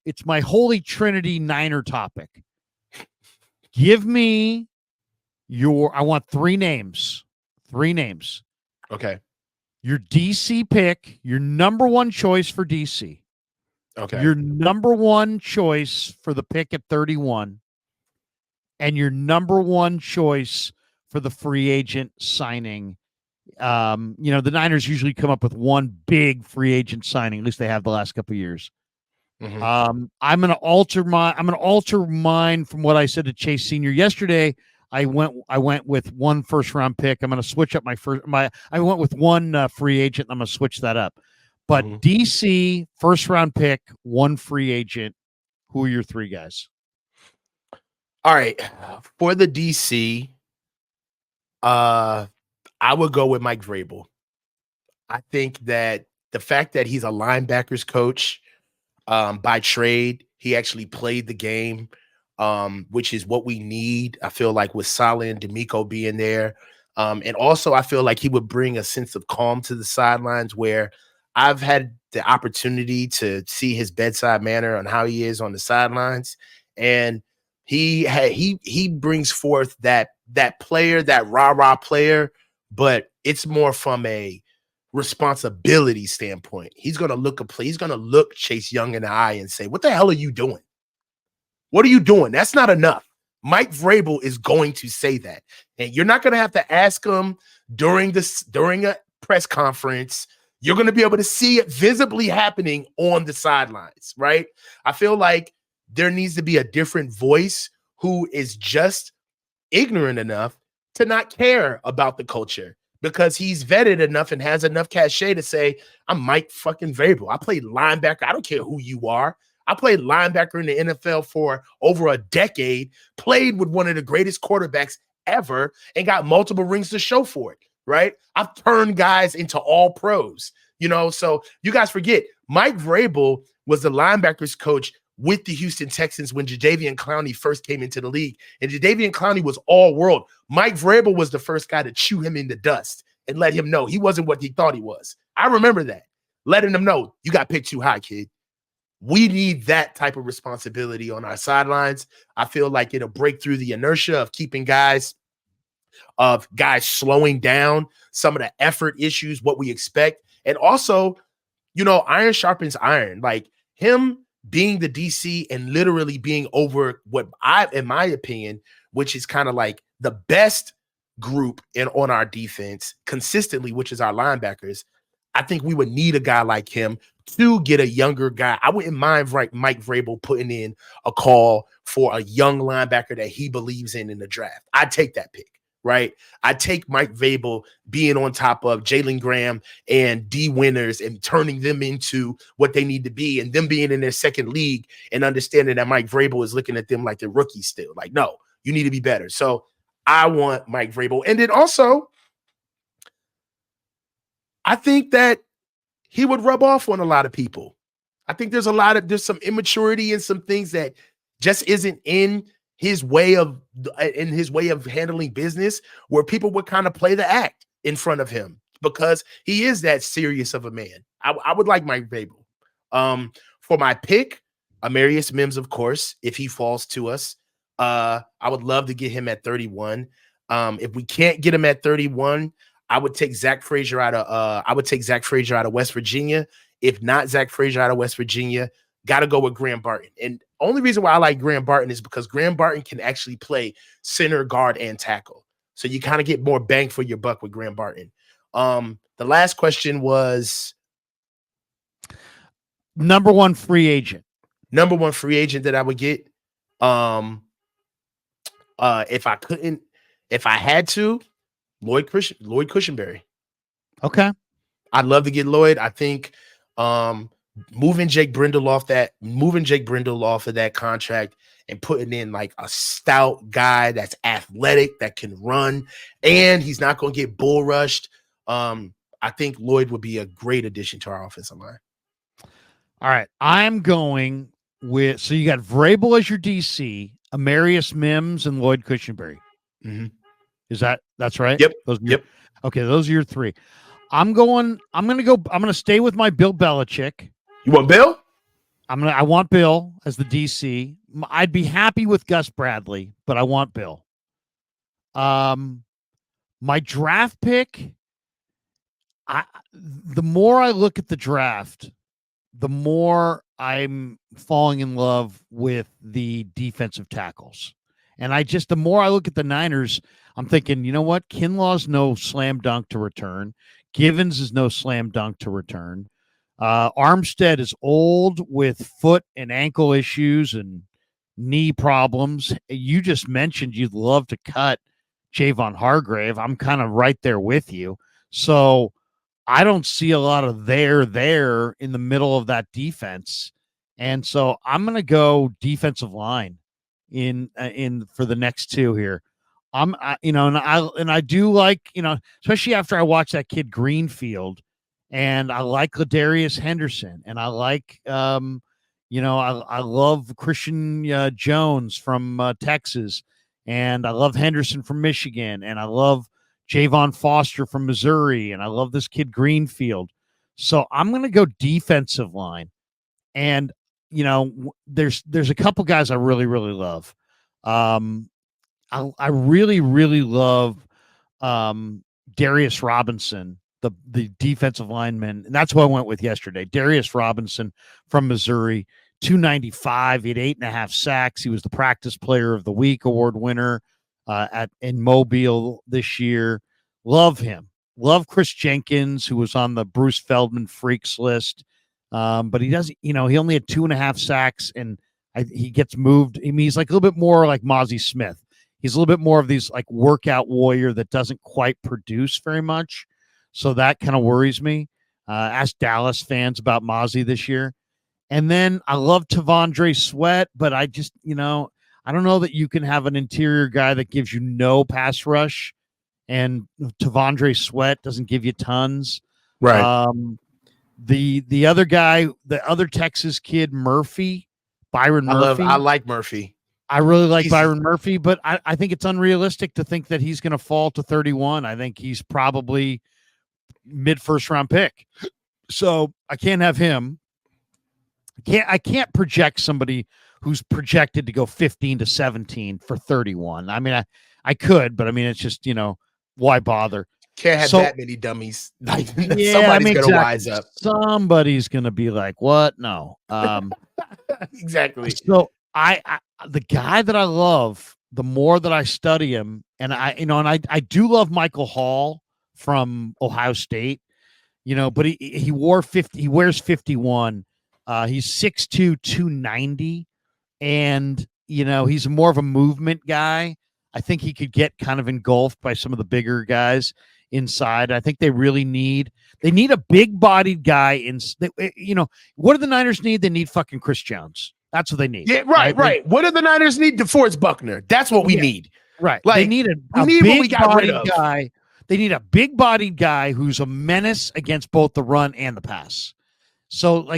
it's my holy Trinity Niner topic. Give me I want three names. Okay. Your DC pick, your number one choice for DC. Okay. Your number one choice for the pick at 31. And your number one choice for the free agent signing. The Niners usually come up with one big free agent signing. At least they have the last couple of years. Mm-hmm. I'm gonna alter mine from what I said to Chase Senior yesterday. I went with one first round pick. I'm gonna switch up I went with one free agent. I'm gonna switch that up. But DC first round pick, one free agent. Who are your three guys? All right. For the DC, I would go with Mike Vrabel. I think that the fact that he's a linebackers coach by trade, he actually played the game, which is what we need. I feel like with Saleh and D'Amico being there. And also I feel like he would bring a sense of calm to the sidelines, where I've had the opportunity to see his bedside manner on how he is on the sidelines. And he brings forth that player, that rah-rah player, but it's more from a responsibility standpoint. He's going to look Chase Young in the eye and say, "What the hell are you doing? What are you doing? That's not enough." Mike Vrabel is going to say that. And you're not going to have to ask him during a press conference. You're going to be able to see it visibly happening on the sidelines, right? I feel like there needs to be a different voice who is just ignorant enough to not care about the culture, because he's vetted enough and has enough cachet to say, "I'm Mike fucking Vrabel. I played linebacker. I don't care who you are. I played linebacker in the NFL for over a decade, played with one of the greatest quarterbacks ever, and got multiple rings to show for it," right? I've turned guys into all pros, so you guys forget, Mike Vrabel was the linebackers coach with the Houston Texans when Jadeveon Clowney first came into the league. And Jadeveon Clowney was all world. Mike Vrabel was the first guy to chew him in the dust and let him know he wasn't what he thought he was. I remember that. Letting him know, "You got picked too high, kid." We need that type of responsibility on our sidelines. I feel like it'll break through the inertia of keeping guys slowing down some of the effort issues, what we expect. And also, iron sharpens iron. Like him being the DC and literally being over in my opinion, which is kind of like the best group on our defense consistently, which is our linebackers. I think we would need a guy like him to get a younger guy. I wouldn't mind Mike Vrabel putting in a call for a young linebacker that he believes in the draft. I'd take that pick. Right? I take Mike Vrabel being on top of Jalen Graham and D Winners and turning them into what they need to be, and them being in their second league and understanding that Mike Vrabel is looking at them like they're rookies still. Like, no, you need to be better. So I want Mike Vrabel. And then also, I think that he would rub off on a lot of people. I think there's some immaturity and some things that just isn't in his way of handling business, where people would kind of play the act in front of him because he is that serious of a man. I would like Mike Vrabel. For my pick, Amarius Mims, of course, if he falls to us. I would love to get him at 31. If we can't get him at 31, I would take Zach Frazier out of West Virginia. If not Zach Frazier out of West Virginia, got to go with Graham Barton. And only reason why I like Graham Barton is because Graham Barton can actually play center, guard, and tackle. So you kind of get more bang for your buck with Graham Barton. The last question was number one free agent. Number one free agent that I would get. If I had to, Lloyd Cushenberry. Okay. I'd love to get Lloyd. I think moving Jake Brindle off of that contract and putting in like a stout guy that's athletic, that can run, and he's not going to get bull rushed. I think Lloyd would be a great addition to our offensive line. All right. I'm going with, so you got Vrabel as your DC, Amarius Mims, and Lloyd Cushenberry. Mm-hmm. That's right? Yep. Yep. Okay, those are your three. I'm going to stay with my Bill Belichick. You want Bill? I want Bill as the DC. I'd be happy with Gus Bradley, but I want Bill. My draft pick, the more I look at the draft, the more I'm falling in love with the defensive tackles. And the more I look at the Niners, I'm thinking, you know what? Kinlaw's no slam dunk to return. Givens is no slam dunk to return. Armstead is old with foot and ankle issues and knee problems. You just mentioned you'd love to cut Javon Hargrave. I'm kind of right there with you. So I don't see a lot of there in the middle of that defense. And so I'm going to go defensive line in for the next two here. And I do like, especially after I watched that kid Greenfield, and I like Ladarius Henderson, and I like I love Christian Jones from Texas, and I love Henderson from Michigan, and I love Javon Foster from Missouri, and I love this kid Greenfield. So I'm going to go defensive line. And there's a couple guys I really love. I really love Darius Robinson, the defensive lineman, and that's what I went with yesterday. Darius Robinson from Missouri, 295. He had 8.5 sacks. He was the Practice Player of the Week award winner in Mobile this year. Love him. Love Chris Jenkins, who was on the Bruce Feldman freaks list. But he doesn't, he only had 2.5 sacks, and he gets moved. I mean, he's like a little bit more like Mozzie Smith. He's a little bit more of these like workout warrior that doesn't quite produce very much. So that kind of worries me. Ask Dallas fans about Mozzie this year. And then I love Tavondre Sweat, but I just, I don't know that you can have an interior guy that gives you no pass rush, and Tavondre Sweat doesn't give you tons. Right. The other guy, the other Texas kid, Byron Murphy. I like Murphy. I really like Byron Murphy, but I think it's unrealistic to think that he's going to fall to 31. I think he's probably mid-first round pick. So I can't have him. I can't project somebody who's projected to go 15 to 17 for 31. I mean, I could, but I mean, it's just, why bother? Can't have that many dummies. Somebody's going to wise up. Somebody's going to be like, what? No. Exactly. So the guy that I love, the more that I study him, and I do love Michael Hall from Ohio State, but he wears 51. He's 6'2", 290, and he's more of a movement guy. I think he could get kind of engulfed by some of the bigger guys inside. I think they need a big-bodied guy what do the Niners need? They need fucking Chris Jones. That's what they need. Yeah, right. What do the Niners need? DeForest Buckner. That's what we need. Right. Like, they need a big-bodied guy. They need a big-bodied guy who's a menace against both the run and the pass. So,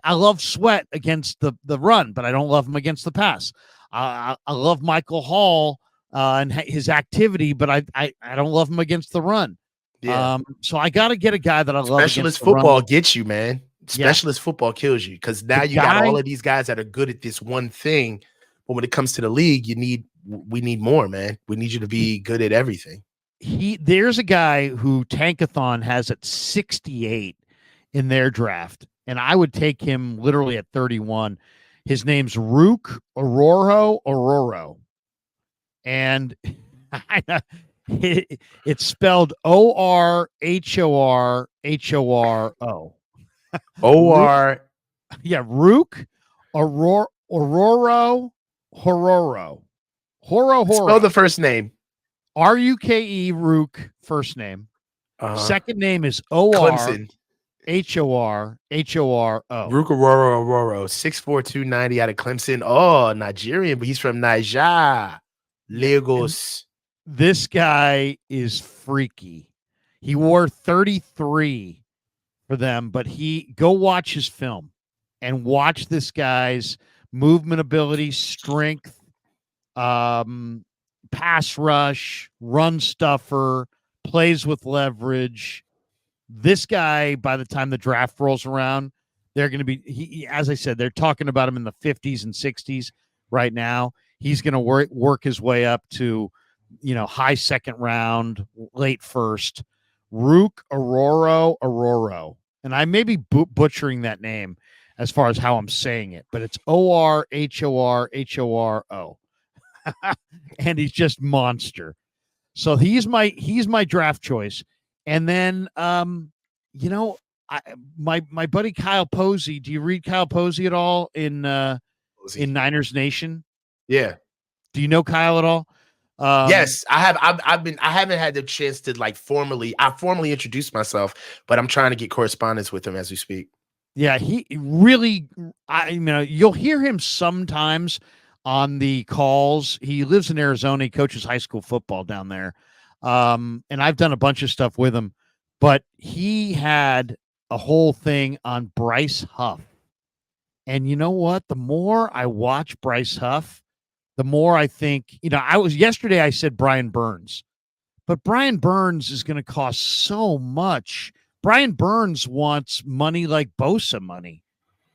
I love Sweat against the run, but I don't love him against the pass. I love Michael Hall and his activity, but I don't love him against the run. Yeah. So I got to get a guy that I love. Specialist football gets you, man. Specialist football kills you, because now you got all of these guys that are good at this one thing. But when it comes to the league, we need more, man. We need you to be good at everything. There's a guy who Tankathon has at 68 in their draft, and I would take him literally at 31. His name's Rook Ororo. And it's spelled Orhorhoro. O-R. Yeah, Rook Ororo Hororo. Spell the first name. Ruke Rook, first name. Second name is Clemson. Horo. Rook Ororo, 6'4", 290 out of Clemson. Oh, Nigerian, but he's from Niger. Lagos. This guy is freaky. He wore 33 for them, but go watch his film and watch this guy's movement ability, strength, pass rush, run stuffer, plays with leverage. This guy, by the time the draft rolls around, They're going to be, as I said, they're talking about him in the 50s and 60s right now. He's going to work his way up to, high second round, late first. Rook Ororo. And I may be butchering that name as far as how I'm saying it, but it's Orhorhoro. And he's just monster. So he's my draft choice. And then my buddy Kyle Posey. Do you read Kyle Posey at all in Niners Nation? Yeah. Do you know Kyle at all? Yes, I have. I haven't had the chance to formally introduce myself, but I'm trying to get correspondence with him as we speak. Yeah, he really. You'll hear him sometimes on the calls. He lives in Arizona. He coaches high school football down there, and I've done a bunch of stuff with him. But he had a whole thing on Bryce Huff, and you know what? The more I watch Bryce Huff, the more I think. Yesterday I said Brian Burns, but Brian Burns is going to cost so much. Brian Burns wants money like Bosa money.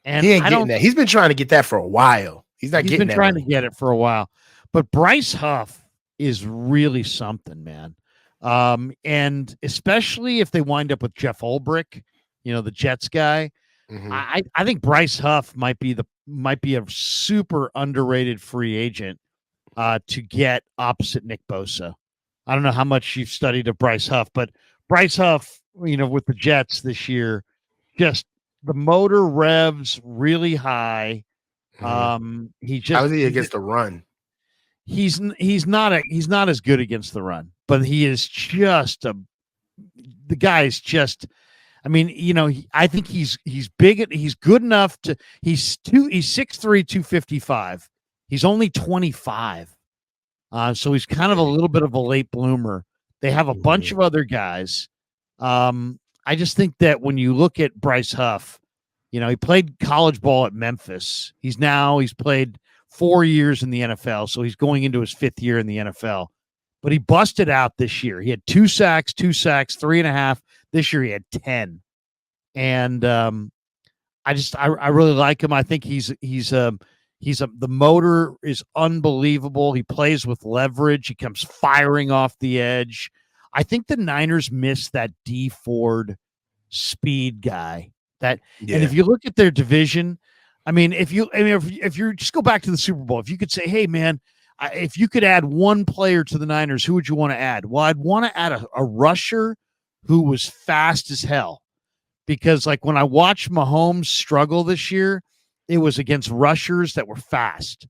And he ain't getting that. He's been trying to get that for a while. He's been trying to get it for a while. But Bryce Huff is really something, man. And especially if they wind up with Jeff Ulbrich, the Jets guy. Mm-hmm. I think Bryce Huff might be a super underrated free agent to get opposite Nick Bosa. I don't know how much you've studied of Bryce Huff, but Bryce Huff, with the Jets this year, just the motor revs really high. How is he against the run? He's not as good against the run, but he is just the guy is just. I mean, I think he's big. He's good enough to. He's 6'3", 255. He's only 25. So he's kind of a little bit of a late bloomer. They have a bunch of other guys. I just think that when you look at Bryce Huff, he played college ball at Memphis. He's played 4 years in the NFL, so he's going into his 5th year in the NFL. But he busted out this year. He had 2 sacks, 3.5. This year he had 10. And I really like him. I think the motor is unbelievable. He plays with leverage. He comes firing off the edge. I think the Niners miss that D Ford speed guy. And if you look at their division, if you just go back to the Super Bowl, if you could say, hey man, if you could add one player to the Niners, who would you want to add? Well, I'd want to add a rusher who was fast as hell, because when I watched Mahomes struggle this year, it was against rushers that were fast.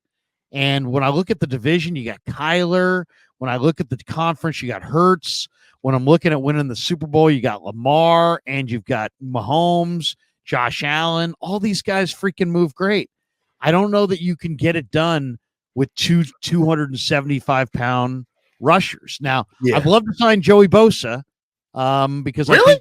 And when I look at the division, you got Kyler. When I look at the conference, you got Hurts. When I'm looking at winning the Super Bowl, you got Lamar and you've got Mahomes, Josh Allen. All these guys freaking move great. I don't know that you can get it done with 275-pound rushers. Now, I'd love to sign Joey Bosa because really?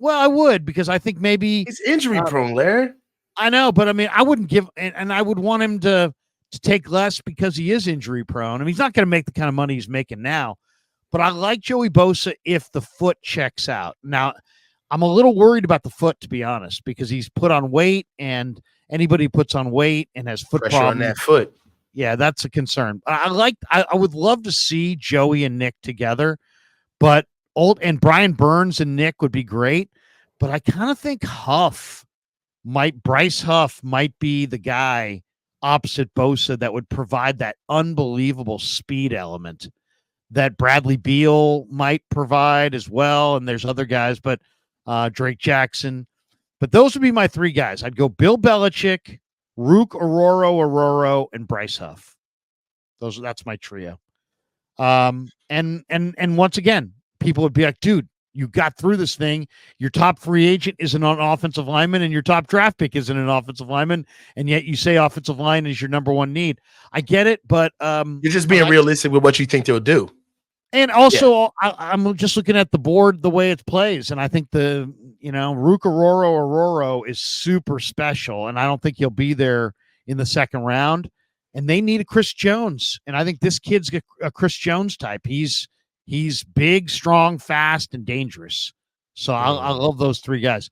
I would, because I think maybe he's injury prone, Larry. I know, but I wouldn't give, and I would want him to take less because he is injury prone. He's not going to make the kind of money he's making now, but I like Joey Bosa if the foot checks out. Now, I'm a little worried about the foot, to be honest, because he's put on weight, and anybody who puts on weight and has foot pressure problems on that foot. Yeah, that's a concern. I would love to see Joey and Nick together, but Brian Burns and Nick would be great. But I kind of think Bryce Huff might be the guy opposite Bosa that would provide that unbelievable speed element that Bradley Beal might provide as well. And there's other guys, but Drake Jackson. But those would be my 3 guys. I'd go Bill Belichick, Rook Ororo, and Bryce Huff. That's my trio. And once again, people would be like, dude, you got through this thing. Your top free agent isn't an offensive lineman, and your top draft pick isn't an offensive lineman, and yet you say offensive line is your number 1 need. I get it, but you're just being realistic with what you think they'll do. And also, I'm just looking at the board the way it plays, and I think Rook Ororo is super special, and I don't think he'll be there in the 2nd round. And they need a Chris Jones, and I think this kid's a Chris Jones type. He's big, strong, fast, and dangerous. So I love those 3 guys.